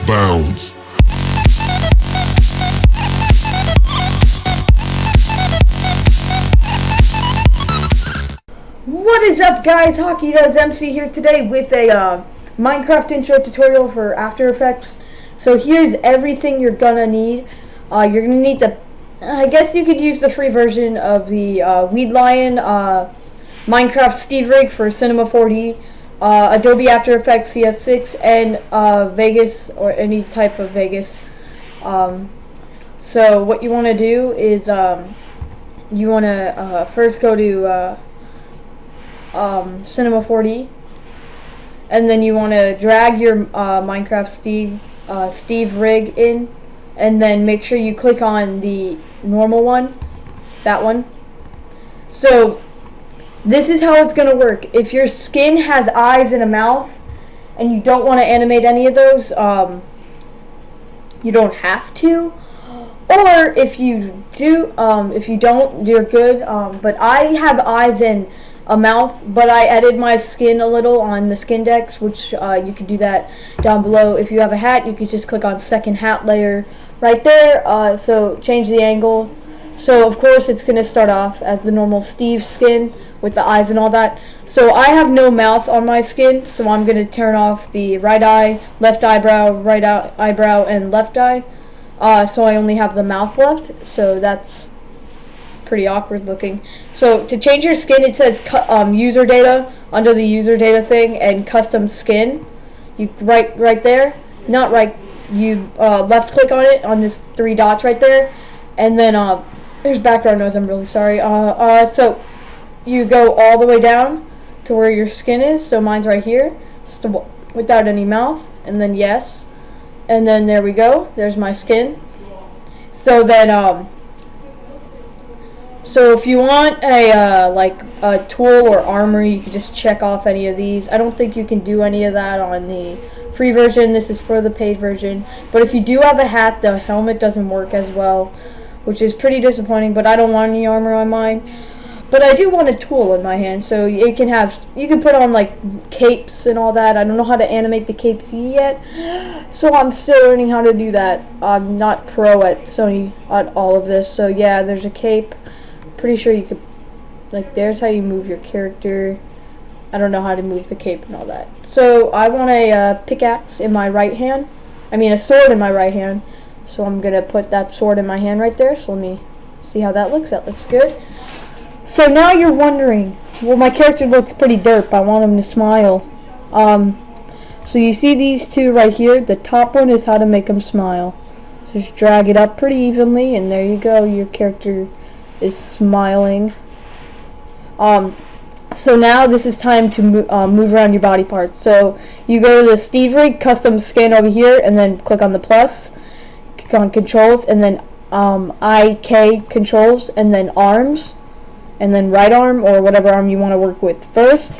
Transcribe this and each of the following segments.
bounds. What is up, guys? Hockey Does MC here today with a Minecraft intro tutorial for After Effects. So here's everything you're gonna need. You're gonna need the, I guess you could use the free version of the Weed Lion Minecraft Steve Rig for Cinema 4D, Adobe After Effects CS6, and Vegas, or any type of Vegas. So what you want to do is you want to first go to Cinema 4D, and then you want to drag your Minecraft Steve rig in, and then make sure you click on the normal one, that one. So this is how it's gonna work. If your skin has eyes and a mouth and you don't want to animate any of those, you don't have to. Or if you do, if you don't, you're good. But I have eyes and a mouth, but I edited my skin a little on the skin decks, which you can do that down below. If you have a hat, you can just click on second hat layer right there. So change the angle. So of course it's gonna start off as the normal Steve skin with the eyes and all that. So I have no mouth on my skin, so I'm gonna turn off the right eye, left eyebrow, right eyebrow, and left eye. So I only have the mouth left. So that's pretty awkward looking. So to change your skin, it says user data under the user data thing, and custom skin. You right there, not right. You left click on it on this 3 dots right there, and then there's background noise. I'm really sorry. So you go all the way down to where your skin is. So mine's right here, just without any mouth, and then yes, and then there we go. There's my skin. So then so if you want a like a tool or armor, you can just check off any of these. I don't think you can do any of that on the free version. This is for the paid version. But if you do have a hat, the helmet doesn't work as well, which is pretty disappointing. But I don't want any armor on mine. But I do want a tool in my hand, so you can put on like capes and all that. I don't know how to animate the capes yet, so I'm still learning how to do that. I'm not pro at Sony at all of this. So yeah, there's a cape. Pretty sure you could, like, there's how you move your character. I don't know how to move the cape and all that. So I want a pickaxe in my right hand. I mean a sword in my right hand. So I'm gonna put that sword in my hand right there. So let me see how that looks. That looks good. So now you're wondering, well, my character looks pretty derp. I want him to smile. So you see these two right here? The top one is how to make him smile. So just drag it up pretty evenly, and there you go. Your character is smiling. So now this is time to move around your body parts. So you go to the Steve Rig custom skin over here, and then click on the plus, click on controls, and then IK controls, and then arms, and then right arm or whatever arm you want to work with first.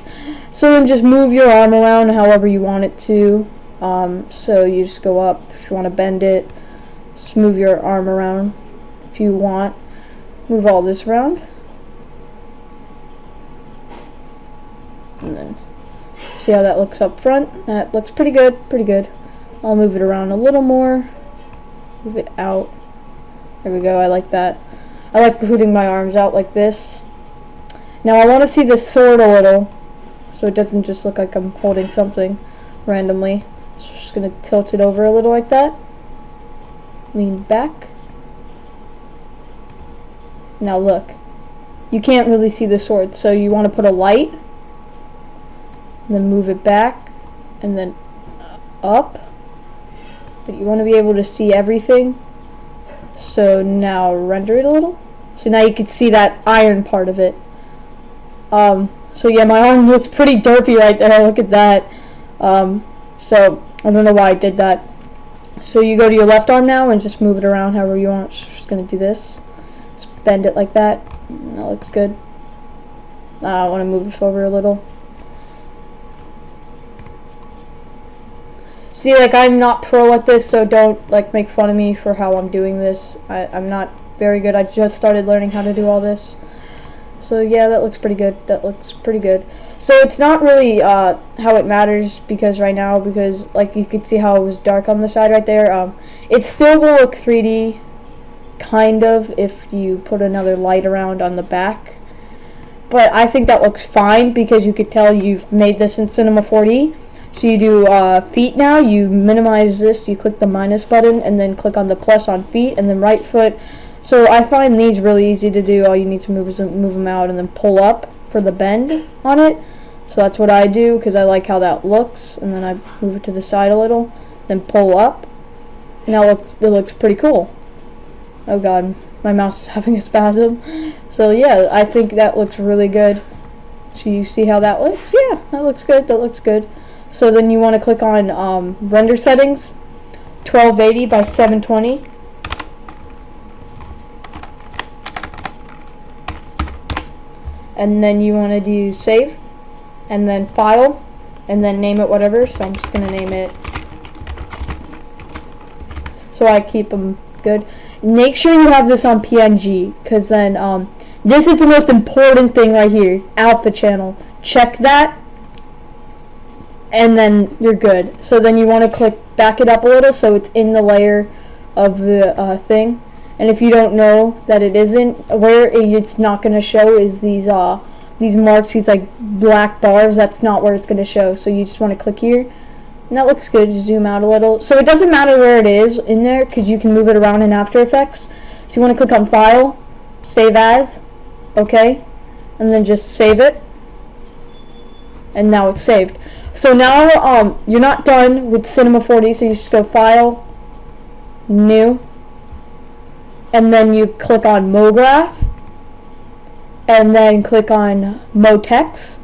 So then just move your arm around however you want it to. So you just go up if you want to bend it. Just move your arm around if you want. Move all this around. And then see how that looks up front. That looks pretty good, pretty good. I'll move it around a little more. Move it out. There we go, I like that. I like putting my arms out like this. Now I want to see this sword a little, so it doesn't just look like I'm holding something randomly. So I'm just going to tilt it over a little like that. Lean back. Now look. You can't really see the sword, so you want to put a light, and then move it back, and then up. But you want to be able to see everything. So now render it a little. So now you can see that iron part of it. So yeah, my arm looks pretty derpy right there. Look at that. So I don't know why I did that. So you go to your left arm now and just move it around however you want. Just gonna do this. Just bend it like that. That looks good. I want to move it over a little. See, like, I'm not pro at this, so don't like make fun of me for how I'm doing this. I'm not very good. I just started learning how to do all this. So yeah, that looks pretty good. That looks pretty good. So it's not really how it matters because right now, because like you could see how it was dark on the side right there. It still will look 3D, kind of, if you put another light around on the back. But I think that looks fine because you could tell you've made this in Cinema 4D. So you do feet now, you minimize this, you click the minus button, and then click on the plus on feet, and then right foot. So I find these really easy to do. All you need to move is move them out and then pull up for the bend on it. So that's what I do because I like how that looks, and then I move it to the side a little, then pull up. Now it looks pretty cool. Oh god, my mouse is having a spasm. So yeah, I think that looks really good. So you see how that looks? Yeah, that looks good. That looks good. So then you want to click on render settings, 1280 by 720. And then you want to do save, and then file, and then name it whatever. So I'm just going to name it, so I keep them good. Make sure you have this on PNG, because then this is the most important thing right here, alpha channel. Check that, and then you're good. So then you want to click back it up a little so it's in the layer of the thing. And if you don't know that it isn't, where it's not going to show is these marks, these like black bars. That's not where it's going to show. So you just want to click here. And that looks good. Just zoom out a little. So it doesn't matter where it is in there because you can move it around in After Effects. So you want to click on File, Save As, okay, and then just save it. And now it's saved. So now you're not done with Cinema 4D. So you just go File, New. And then you click on MoGraph, and then click on MoText.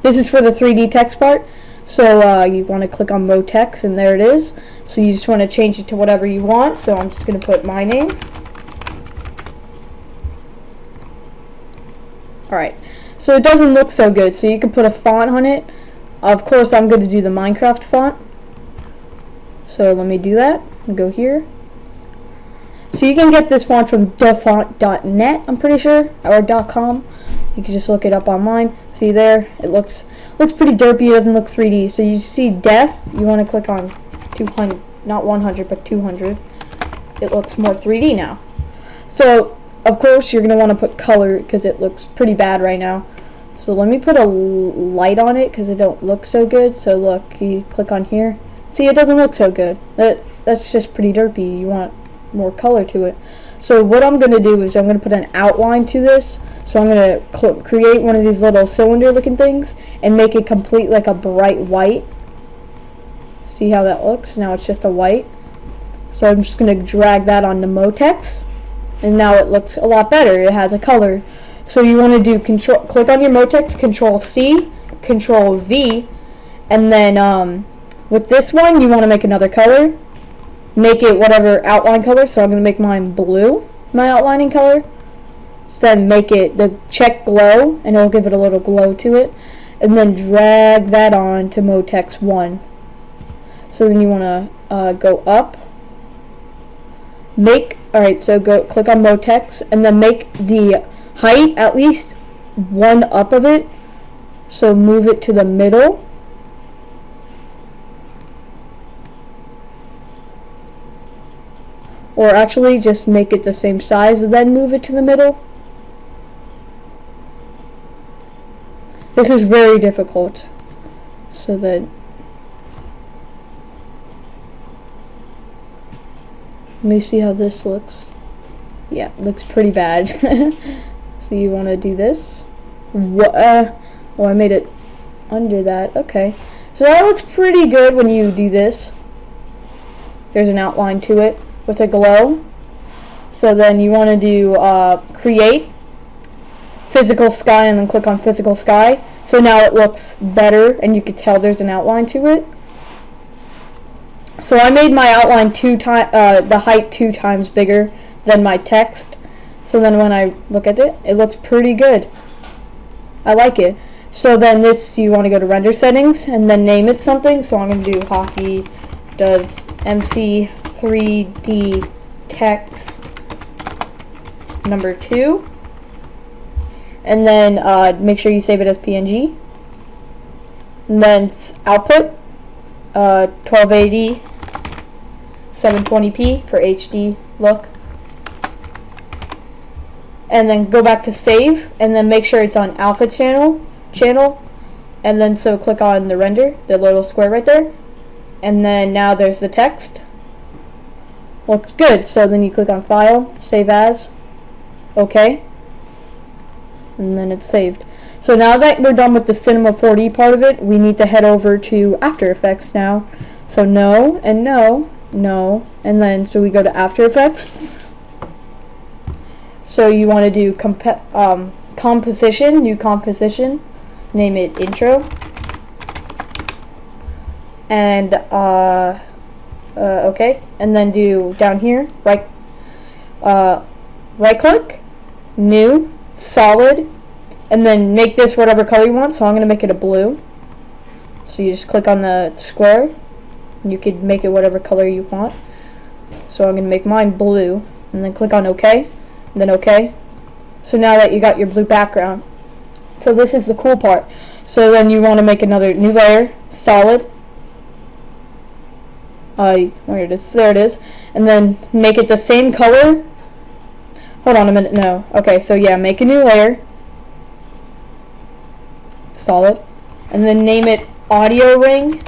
This is for the 3D text part. So you want to click on MoText, and there it is. So you just want to change it to whatever you want. So I'm just going to put my name. Alright, so it doesn't look so good. So you can put a font on it. Of course, I'm going to do the Minecraft font. So let me do that. I'll go here. So you can get this font from defont.net, I'm pretty sure, or .com. You can just look it up online. See there, it looks pretty derpy. It doesn't look 3D. So you see def, you want to click on 200, not 100, but 200. It looks more 3D now. So of course you're gonna want to put color because it looks pretty bad right now. So let me put a light on it because it don't look so good. So look, you click on here. See, it doesn't look so good. That's just pretty derpy. You want more color to it. So what I'm going to do is I'm going to put an outline to this. So I'm going to create one of these little cylinder looking things and make it complete like a bright white. See how that looks? Now it's just a white. So I'm just going to drag that onto MoText, and now it looks a lot better. It has a color. So you want to do click on your MoText, Control C, Control V, and then with this one you want to make another color. Make it whatever outline color. So I'm going to make mine blue, my outlining color. So then make it the check glow, and it'll give it a little glow to it. And then drag that on to MoText 1. So then you want to go up. Alright, so go click on MoText, and then make the height at least one up of it. So move it to the middle. Or actually just make it the same size and then move it to the middle. This is very difficult. So that let me see how this looks. Yeah, it looks pretty bad. So you want to do this. Oh, I made it under that. Okay. So that looks pretty good when you do this. There's an outline to it with a glow. So then you want to do create physical sky, and then click on physical sky. So now it looks better, and you can tell there's an outline to it. So I made my outline the height 2 times bigger than my text. So then when I look at it, it looks pretty good. I like it. So then this, you want to go to render settings and then name it something. So I'm going to do hockey does MC 3D text number 2. and then make sure you save it as PNG. And then output 1280 720p for HD look. And then go back to save, and then make sure it's on alpha channel, and then so click on the render, the little square right there, and then now there's the text. Looks good. So then you click on file, save as, okay, and then it's saved. So now that we're done with the Cinema 4D part of it, we need to head over to After Effects now. So no, and no, no, and then so we go to After Effects. So you want to do composition, new composition, name it intro, and okay, and then do down here right click, new, solid, and then make this whatever color you want. So I'm going to make it a blue. So you just click on the square, and you could make it whatever color you want. So I'm going to make mine blue, and then click on OK, and then OK. So now that you got your blue background, so this is the cool part. So then you want to make another new layer, solid. Where it is? There it is. And then make it the same color. Hold on a minute. No. Okay. So yeah, make a new layer, solid, and then name it audio ring.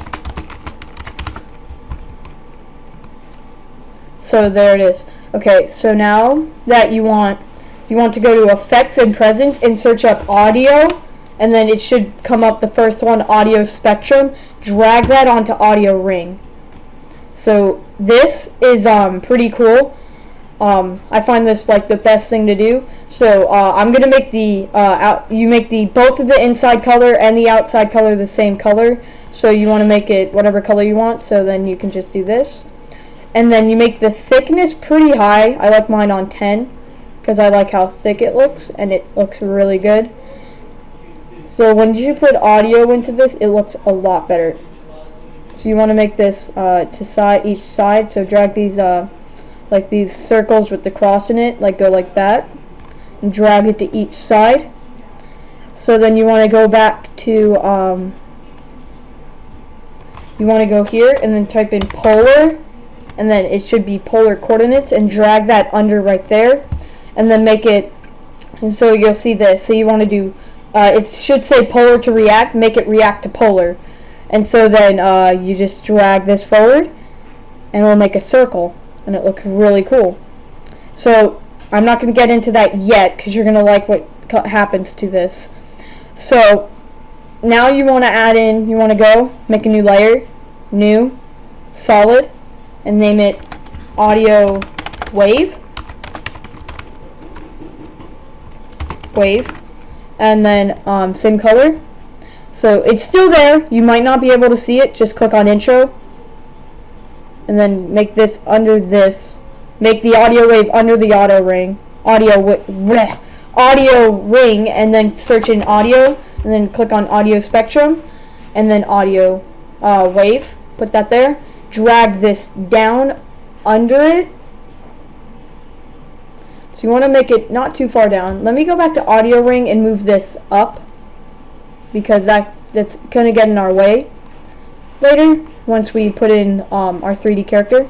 So there it is. Okay. So now that you want to go to effects and presence and search up audio, and then it should come up the first one, audio spectrum. Drag that onto audio ring. So this is pretty cool. I find this like the best thing to do. So I'm gonna make the you make the both of the inside color and the outside color the same color. So you want to make it whatever color you want. So then you can just do this, and then you make the thickness pretty high. I like mine on 10 because I like how thick it looks, and it looks really good. So when you put audio into this, it looks a lot better. So you want to make this to each side. So drag these like these circles with the cross in it, like go like that, and drag it to each side. So then you want to go back to you want to go here and then type in polar, and then it should be polar coordinates, and drag that under right there, and then make it. And so you'll see this. So you want to do it should say polar to react. Make it react to polar. And so then you just drag this forward, and it'll make a circle, and it looks really cool. So I'm not going to get into that yet because you're going to like what happens to this. So now you want to add in, you want to go make a new layer, new, solid, and name it audio wave, and then same color. So it's still there. You might not be able to see it. Just click on intro, and then make this under this. Make the audio wave under the audio ring, and then search in audio, and then click on audio spectrum, and then audio wave. Put that there. Drag this down under it. So you want to make it not too far down. Let me go back to audio ring and move this up, because that's going to get in our way later once we put in our 3D character.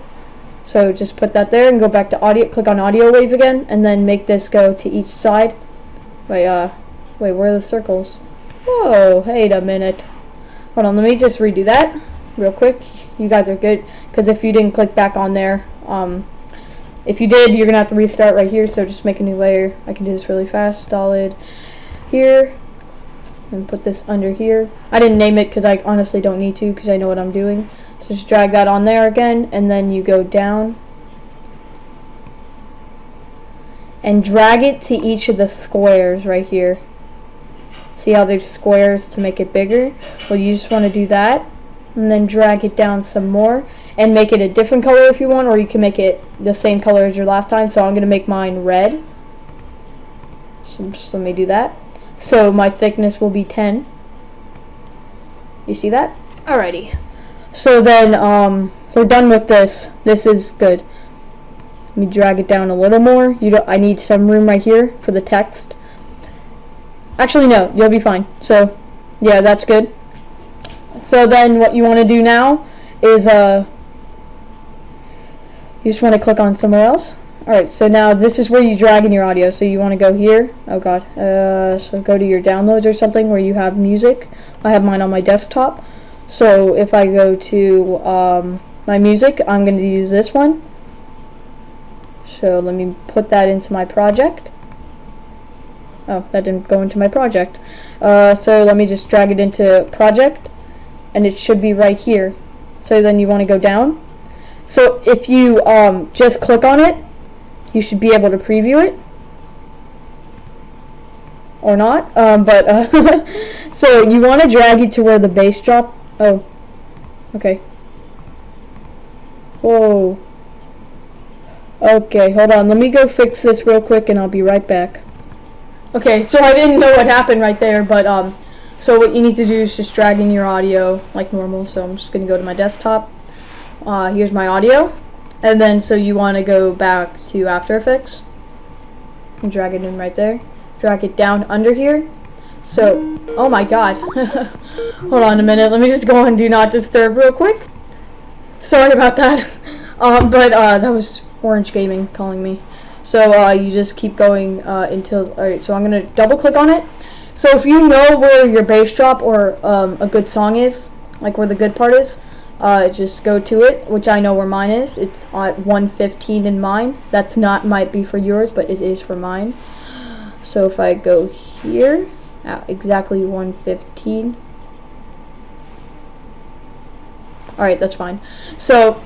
So just put that there and go back to audio, click on audio wave again, and then make this go to each side. Wait, where are the circles? Whoa, wait a minute. Hold on, let me just redo that real quick. You guys are good, because if you didn't click back on there, if you did, you're going to have to restart right here, so just make a new layer. I can do this really fast. Solid here. And put this under here. I didn't name it because I honestly don't need to, because I know what I'm doing. So just drag that on there again, and then you go down and drag it to each of the squares right here. See how there's squares to make it bigger? Well, you just want to do that, and then drag it down some more and make it a different color if you want, or you can make it the same color as your last time. So I'm going to make mine red. So just let me do that. So my thickness will be 10. You see that? Alrighty. So then we're done with this. This is good. Let me drag it down a little more. I need some room right here for the text. Actually, no, you'll be fine. So, yeah, that's good. So then what you want to do now is you just want to click on somewhere else. Alright, so now this is where you drag in your audio. So you want to go here. Oh god. So go to your downloads or something where you have music. I have mine on my desktop. So if I go to my music, I'm going to use this one. So let me put that into my project. Oh, that didn't go into my project. So let me just drag it into project, and it should be right here. So then you want to go down. So if you just click on it, you should be able to preview it. Or not. So you want to drag it to where the bass drop. Oh, okay. Whoa. Okay, hold on. Let me go fix this real quick and I'll be right back. Okay, so I didn't know what happened right there, but so what you need to do is just drag in your audio like normal. So I'm just going to go to my desktop. Here's my audio. And then so you want to go back to After Effects and drag it in right there. Drag it down under here. So, oh my god. Hold on a minute. Let me just go on Do Not Disturb real quick. Sorry about that. That was Orange Gaming calling me. So you just keep going until, alright, so I'm going to double click on it. So if you know where your bass drop or a good song is, like where the good part is, just go to it, which I know where mine is. It's at 115 in mine. That's not, might be for yours, but it is for mine. So if I go here, at exactly 115. Alright, that's fine. So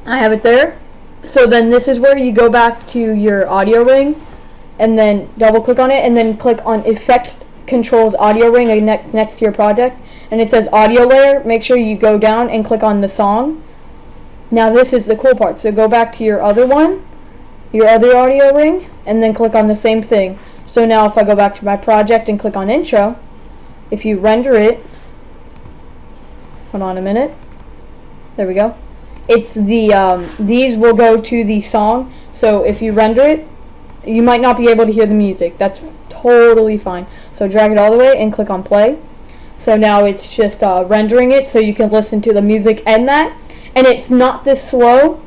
I have it there. So then this is where you go back to your audio ring and then double click on it and then click on Effect Controls Audio Ring next to your project, and it says audio layer. Make sure you go down and click on the song. Now this is the cool part. So go back to your other one, your other audio ring, and then click on the same thing. So now if I go back to my project and click on intro, if you render it, hold on a minute, there we go. It's the, these will go to the song. So if you render it, you might not be able to hear the music. That's totally fine. So drag it all the way and click on play. So now it's just rendering it so you can listen to the music and that. And it's not this slow.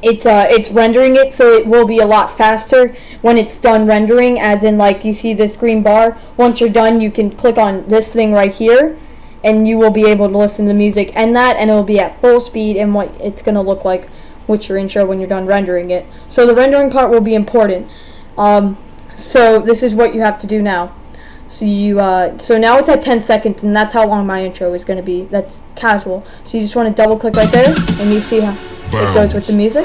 It's rendering it, so it will be a lot faster when it's done rendering, as in like you see this green bar. Once you're done, you can click on this thing right here and you will be able to listen to the music and that, and it will be at full speed and what it's going to look like with your intro when you're done rendering it. So the rendering part will be important. So this is what you have to do now. So you so now it's at 10 seconds, and that's how long my intro is going to be. That's casual. So you just want to double click right there and you see how it goes with the music.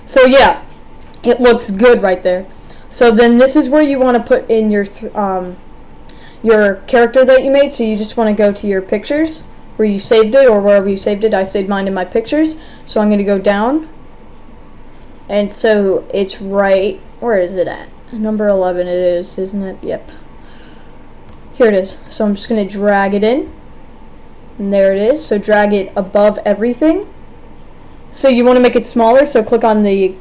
So yeah, it looks good right there. So then this is where you want to put in your character that you made. So you just want to go to your pictures where you saved it, or wherever you saved it. I saved mine in my pictures. So I'm going to go down. And so it's right, where is it at? Number 11 it is, isn't it? Yep. Here it is. So I'm just going to drag it in. And there it is. So drag it above everything. So you want to make it smaller, so click on the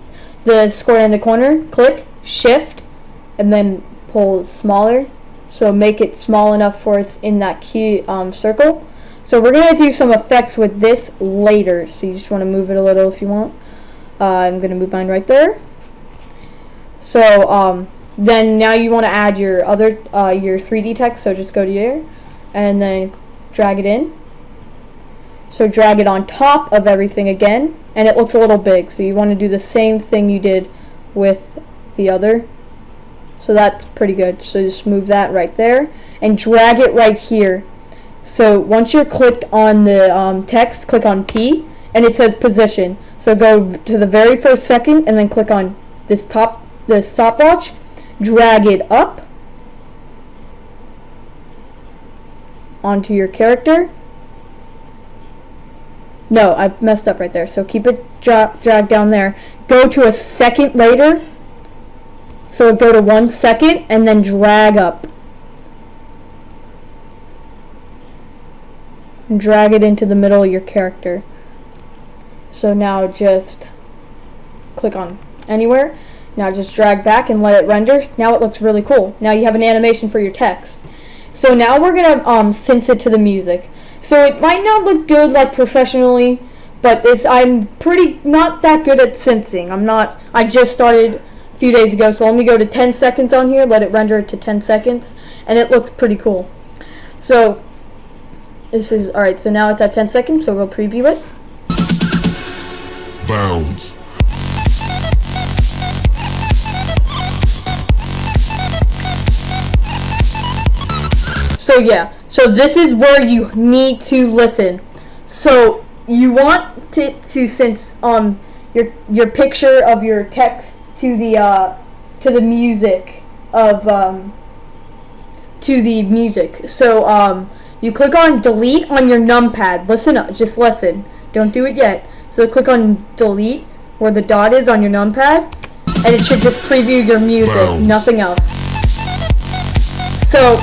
square in the corner, click, shift, and then pull smaller. So make it small enough for it's in that key circle. So we're going to do some effects with this later. So you just want to move it a little if you want. I'm going to move mine right there. So then now you want to add your other your 3D text. So just go to here and then drag it in. So drag it on top of everything again, and it looks a little big. So you want to do the same thing you did with the other. So that's pretty good. So just move that right there and drag it right here. So once you're clicked on the text, click on P, and it says position. So go to the very first second and then click on this stopwatch, drag it up onto your character. No, I messed up right there. So keep it drag down there. Go to a second later. So go to 1 second and then drag up. And drag it into the middle of your character. So now just click on anywhere. Now just drag back and let it render. Now it looks really cool. Now you have an animation for your text. So now we're gonna sync it to the music. So it might not look good like professionally, but I'm pretty not that good at syncing. I just started a few days ago, so let me go to 10 seconds on here, let it render it to 10 seconds, and it looks pretty cool. So this is alright, so now it's at 10 seconds, so we'll preview it. Bounds. So yeah, so this is where you need to listen. So you want it to sync your picture of your text to the music of to the music. So you click on delete on your numpad. Listen up, just listen. Don't do it yet. So click on delete where the dot is on your numpad, and it should just preview your music, nothing else. So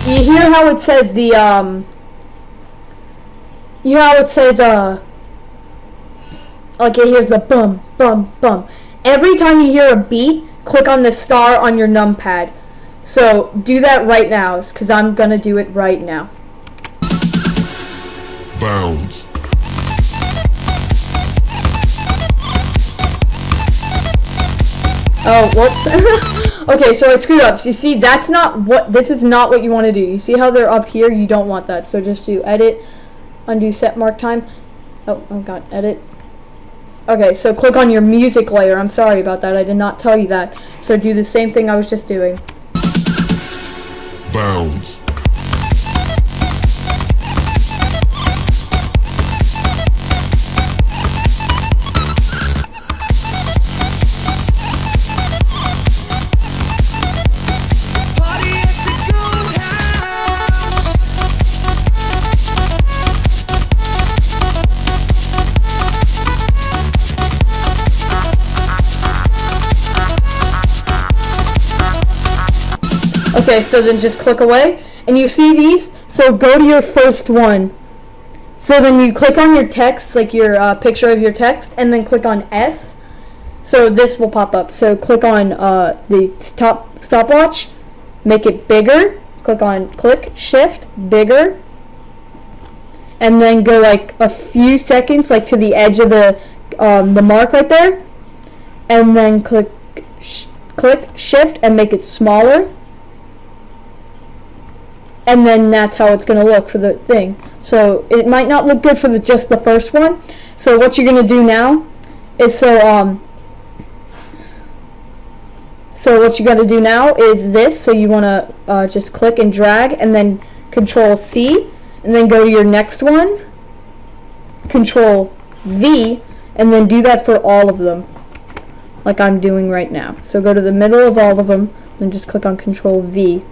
you hear how it says you hear how it says okay, here's the bum bum bum. Every time you hear a beat, click on the star on your numpad. So do that right now, because I'm gonna do it right now. Bounds. Oh, whoops. Okay, so I screwed up. So you see, this is not what you want to do. You see how they're up here? You don't want that. So just do edit, undo set mark time. Oh god, edit. Okay, so click on your music layer. I'm sorry about that. I did not tell you that. So do the same thing I was just doing. Bounds. Okay, so then just click away, and you see these, so go to your first one. So then you click on your text, like your picture of your text, and then click on S. So this will pop up. So click on the top stopwatch, make it bigger, click shift, bigger, and then go like a few seconds, like to the edge of the mark right there, and then click shift and make it smaller. And then that's how it's going to look for the thing. So it might not look good for just the first one. So what you're going to do now is what you got to do now is this. So you want to just click and drag and then Control C, and then go to your next one, Control V, and then do that for all of them, like I'm doing right now. So go to the middle of all of them, then just click on Control V.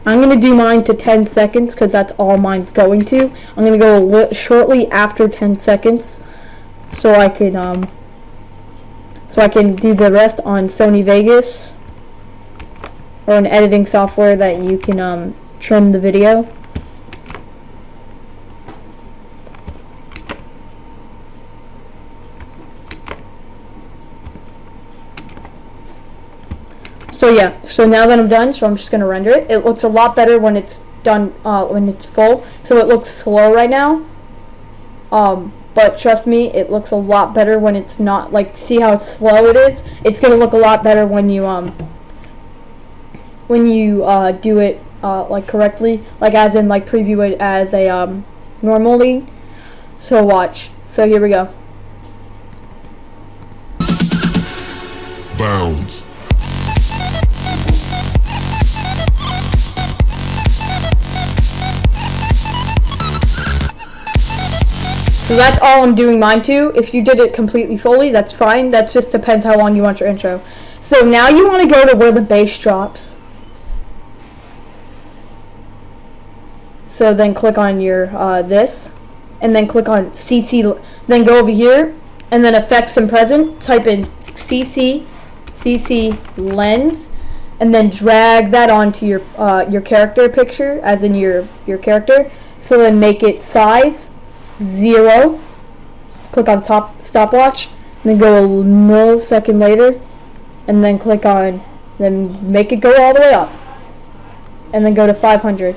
I'm going to do mine to 10 seconds because that's all mine's going to. I'm going to go shortly after 10 seconds so I can do the rest on Sony Vegas or an editing software that you can trim the video. So yeah, so now that I'm done, so I'm just going to render it. It looks a lot better when it's done, when it's full. So it looks slow right now. But trust me, it looks a lot better when it's not, like, see how slow it is? It's going to look a lot better when you do it, like, correctly. Like, as in, like, preview it as a, normally. So watch. So here we go. Bounds. So that's all I'm doing mine to. If you did it completely fully, that's fine. That just depends how long you want your intro. So now you want to go to where the bass drops. So then click on your this, and then click on CC. Then go over here, and then effects and present. Type in CC lens, and then drag that onto your character picture, as in your character. So then make it size 0. Click on stopwatch, and then go a millisecond later, and then click on, then make it go all the way up, and then go to 500.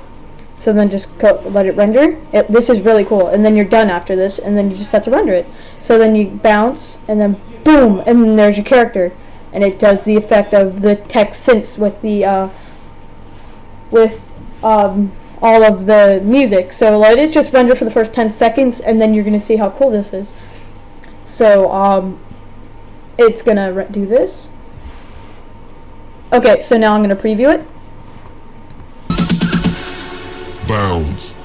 So then just let it render. This is really cool, and then you're done after this, and then you just have to render it. So then you bounce, and then boom, and then there's your character, and it does the effect of the text synths with the all of the music. So let it just render for the first 10 seconds, and then you're gonna see how cool this is. So it's gonna do this. Okay, so now I'm gonna preview it. Bounds.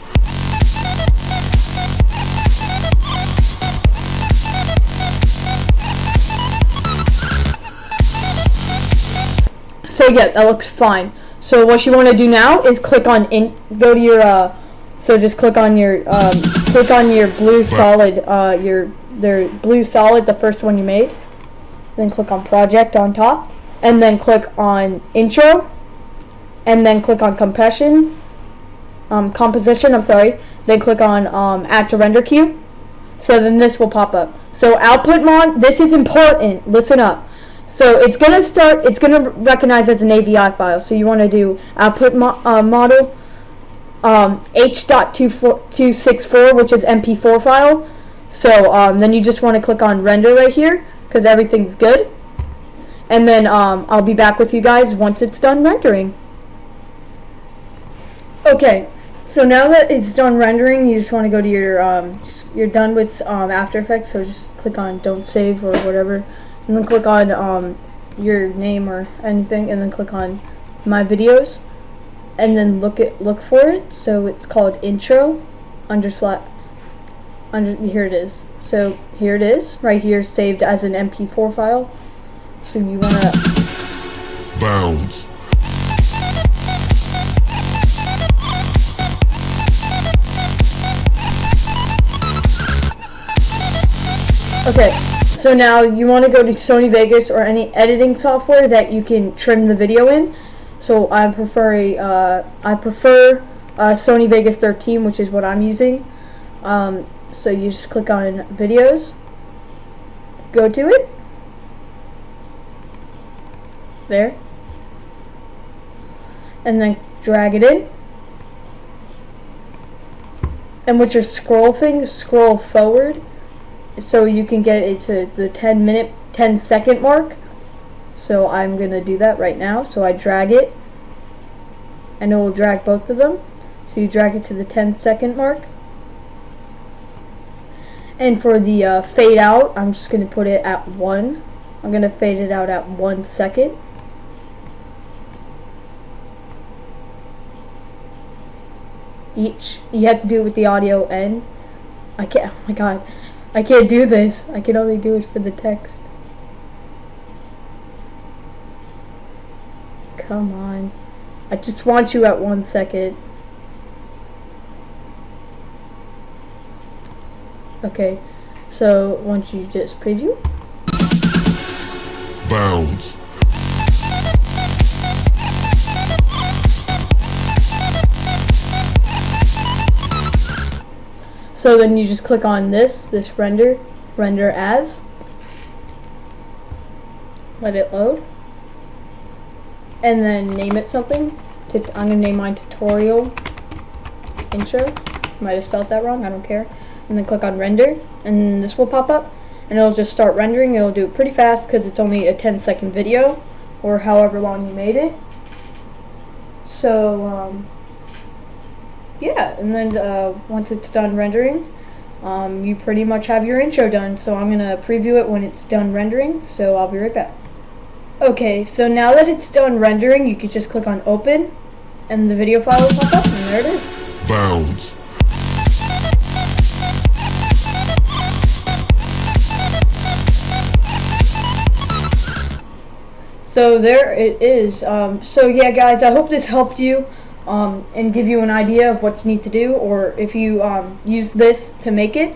So yeah, that looks fine. So what you want to do now is click on go to your so just click on your blue solid their blue solid, the first one you made. Then click on project on top, and then click on intro, and then click on composition, I'm sorry. Then click on add to render queue. So then this will pop up. So output mod, this is important. Listen up. So it's gonna recognize as an AVI file. So you want to do output model H.264, which is MP4 file. So then you just want to click on render right here, because everything's good. And then I'll be back with you guys once it's done rendering. Okay, so now that it's done rendering, you just want to go to your you're done with After Effects. So just click on don't save or whatever, and then click on your name or anything, and then click on my videos, and then look for it. So it's called intro here it is. So here it is right here, saved as an MP4 file. So you want to bounds. Okay, so now you want to go to Sony Vegas or any editing software that you can trim the video in. So I prefer Sony Vegas 13, which is what I'm using. So you just click on videos, go to it, there, and then drag it in. And with your scroll thing, scroll forward, so you can get it to the 10 second mark. So I'm gonna do that right now. So I drag it, and it will drag both of them. So you drag it to the 10-second mark. And for the fade out, I'm just gonna put it at 1. I'm gonna fade it out at 1 second. Each. You have to do it with the audio and I can't. Oh my god. I can't do this. I can only do it for the text. Come on. I just want you at 1 second. Okay. So once you just preview. Bounds. So then you just click on this render as. Let it load. And then name it something. I'm going to name mine tutorial intro. Might have spelled that wrong, I don't care. And then click on render, and this will pop up, and it'll just start rendering. It'll do it pretty fast because it's only a 10-second video, or however long you made it. So yeah, and then once it's done rendering, you pretty much have your intro done. So I'm gonna preview it when it's done rendering, so I'll be right back. Okay, so now that it's done rendering, you can just click on open, and the video file will pop up, and there it is. Bounds. So there it is. So yeah, guys, I hope this helped you and give you an idea of what you need to do, or if you use this to make it.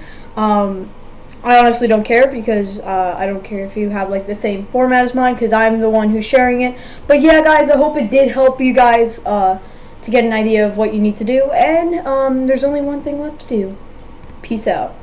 I honestly don't care because I don't care if you have like the same format as mine because I'm the one who's sharing it. But yeah, guys, I hope it did help you guys to get an idea of what you need to do. And there's only one thing left to do. Peace out.